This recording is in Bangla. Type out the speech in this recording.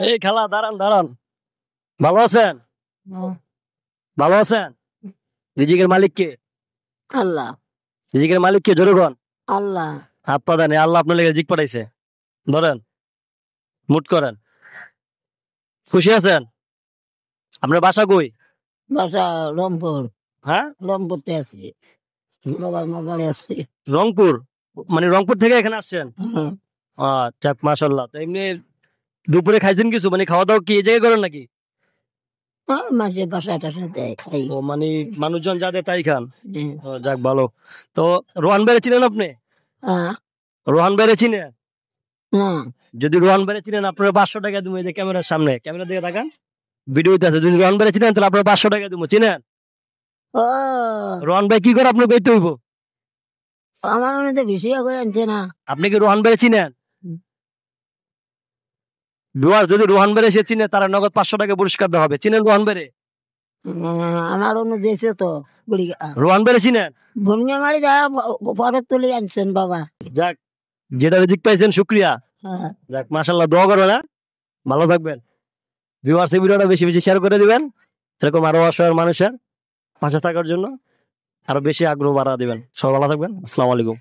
এই খালা দাঁড়ান দাঁড়ান, ভালো আছেন? ভালো আছেন? রিজিকের মালিক কে? আল্লাহ। রিজিকের মালিক কে? জোরে বল। আল্লাহ। হাত পা দেন, আল্লাহ আপনার লেগে রিজিক পাঠাইছে। ধরেন, মুট করেন। খুশি আছেন? আপনার বাসা কই? বাসা রংপুর। হ্যাঁ, রংপুরতে আছি, বাবার মাগারে আছি। রংপুর? মানে রংপুর থেকে এখানে আসছেন? হ্যাঁ। যাক মাশাল্লাহ। তো এমনি দুপুরে খাইছেন কিছু? মানে খাওয়া দাওয়া কি এই জায়গায় করেন নাকি? মাঝে বাসা টাসা দেয়, খাই। ও মানে মানুষজন যা দেয় তাই খান? হ্যাঁ। যাক ভালো। তো রোহান ভাইরে চিনেন আপনি? রোহান ভাইরে চিনেন? না। যদি রোহান ভাইরে চিনেন, আপনার 500 টাকা দিব। এই যে ক্যামেরার সামনে, ক্যামেরা দিকে তাকান, ভিডিওতে আছে। যদি রোহান ভাইরে চিনেন তাহলে আপনার 500 টাকা দিব। চিনেন? ও, রোহান ভাই কি করে আপনার কইতে হইব? আমার মনে তো বেশি করে আনছে না। আপনি কি রোহান ভাইরে চিনেন? যদি রোহান ভাইরে সে চিনে, তারা নগদ 500 টাকা পুরস্কার দেওয়া হবে। চিনেন রোহান ভাইরে? আমার অন্য যেছে তো রোহান ভাইরে চিনেন? ভুঙ্গে মারি যা পরে তুলে আনছেন বাবা। যাক, যেটা রিজিক পাইছেন শুক্রিয়া। হ্যাঁ। যাক মাশাল্লাহ, দোয়া করবেন। ভালো থাকবেন। ভিউয়ার্স, এই ভিডিওটা বেশি বেশি শেয়ার করে দিবেন, এরকম আরো অসহায় মানুষের পাশে থাকার জন্য আরো বেশি আগ্রহ বাড়া দিবেন। সবাই ভালো থাকবেন। আসসালামু আলাইকুম।